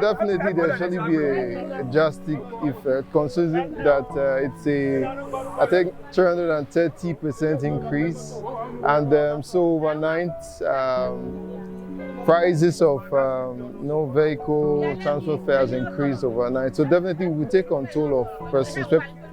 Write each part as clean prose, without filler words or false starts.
definitely there shall be a drastic effect, considering that it's I think 330% increase, and so overnight prices of vehicle transport fares increase overnight. So definitely we take control of persons.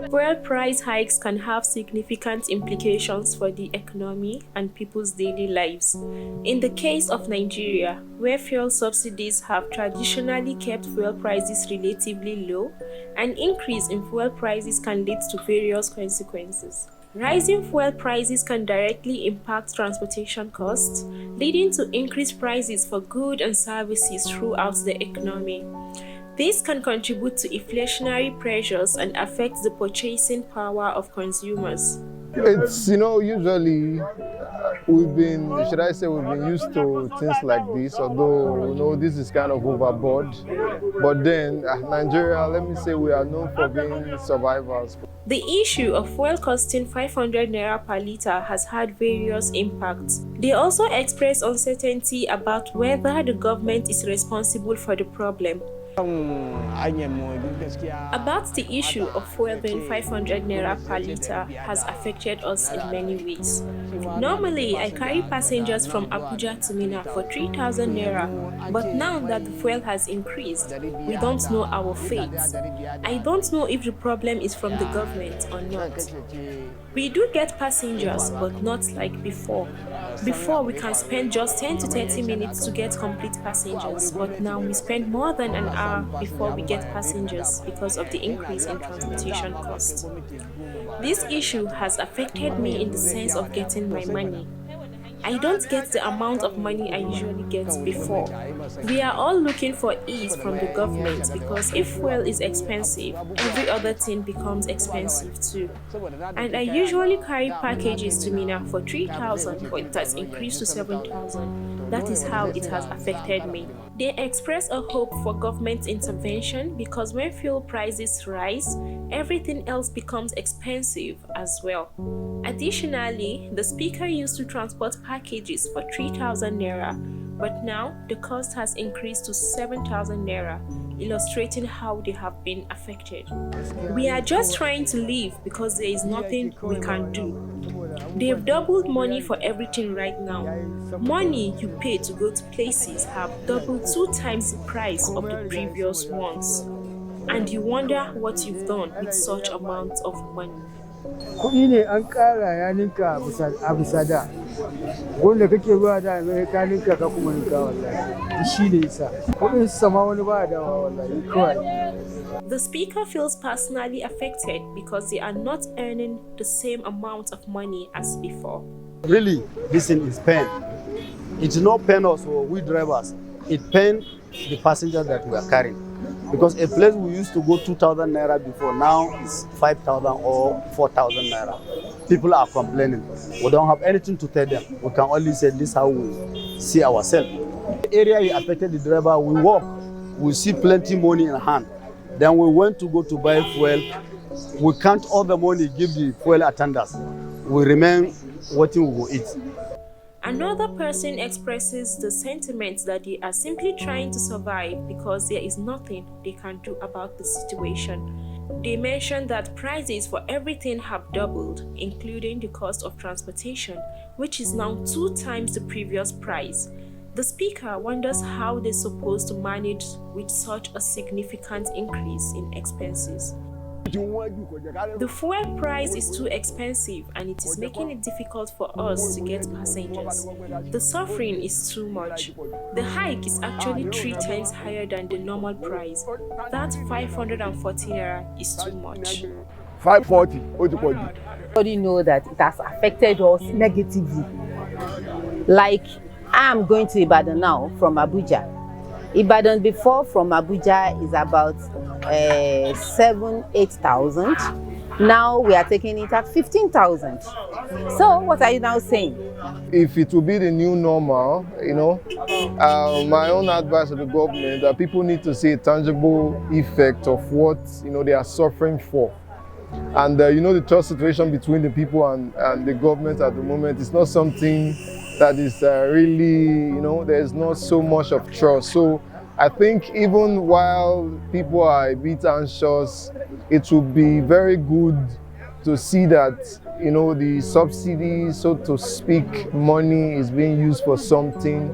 Fuel price hikes can have significant implications for the economy and people's daily lives. In the case of Nigeria, where fuel subsidies have traditionally kept fuel prices relatively low, an increase in fuel prices can lead to various consequences. Rising fuel prices can directly impact transportation costs, leading to increased prices for goods and services throughout the economy. This can contribute to inflationary pressures and affect the purchasing power of consumers. It's, usually we've been used to things like this, although, this is kind of overboard. But then, Nigeria, let me say we are known for being survivors. The issue of fuel costing 500 naira per litre has had various impacts. They also express uncertainty about whether the government is responsible for the problem. About the issue of fuel being 500 naira per litre has affected us in many ways. Normally, I carry passengers from Abuja to Minna for 3,000 naira, but now that the fuel has increased, we don't know our fate. I don't know if the problem is from the government or not. We do get passengers, but not like before. Before, we can spend just 10 to 30 minutes to get complete passengers, but now we spend more than an hour before we get passengers because of the increase in transportation costs. This issue has affected me in the sense of getting my money. I don't get the amount of money I usually get before. We are all looking for ease from the government because if fuel is expensive, every other thing becomes expensive too. And I usually carry packages to Minna for 3,000, but it has increased to 7,000. That is how it has affected me. They express a hope for government intervention because when fuel prices rise, everything else becomes expensive as well. Additionally, the speaker used to transport packages for 3,000 naira, but now the cost has increased to 7,000 naira, illustrating how they have been affected. We are just trying to live because there is nothing we can do. They've doubled money for everything right now. Money you pay to go to places have doubled 2 times the price of the previous ones. And you wonder what you've done with such amounts of money. Kuɗi ne an ƙara ya ninka a bisa da. Wanda kake ba da ka ninka ka kuma ninka wallahi. Shi ne yasa. Kuɗin sama wani ba da wallahi kawai. The speaker feels personally affected because they are not earning the same amount of money as before. Really, this thing is pain. It's not pain us or we drivers. It pain the passengers that we are carrying. Because a place we used to go 2,000 naira before, now is 5,000 or 4,000 naira. People are complaining. We don't have anything to tell them. We can only say this is how we see ourselves. The area we affected the driver, we walk, we see plenty money in hand. Then we went to go to buy fuel. We count all the money, give the fuel attendants. We remain waiting, we will eat. Another person expresses the sentiment that they are simply trying to survive because there is nothing they can do about the situation. They mention that prices for everything have doubled, including the cost of transportation, which is now 2 times the previous price. The speaker wonders how they're supposed to manage with such a significant increase in expenses. The fuel price is too expensive and it is making it difficult for us to get passengers. The suffering is too much. The hike is actually 3 times higher than the normal price. That 540 naira is too much. 540. Everybody know that it has affected us negatively. Like I'm going to Ibadan now from Abuja. Ibadan before from Abuja is about 7,000-8,000. Now we are taking it at 15,000. So what are you now saying? If it will be the new normal, my own advice to the government that people need to see a tangible effect of what they are suffering for. And the trust situation between the people and the government at the moment is not something that is really, there's not so much of trust. So I think even while people are a bit anxious, it would be very good to see that, you know, the subsidy, so to speak, money is being used for something,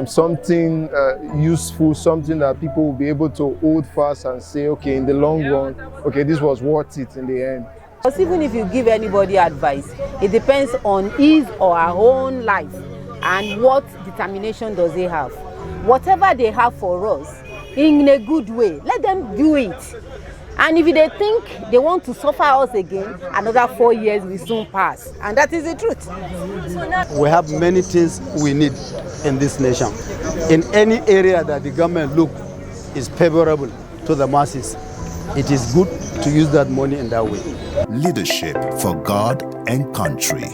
something useful, something that people will be able to hold fast and say, okay, in the long run, okay, this was worth it in the end. Because even if you give anybody advice, it depends on his or her own life and what determination does they have. Whatever they have for us, in a good way, let them do it. And if they think they want to suffer us again, another 4 years will soon pass. And that is the truth. We have many things we need in this nation. In any area that the government look is favorable to the masses, it is good to use that money in that way. Leadership for God and country.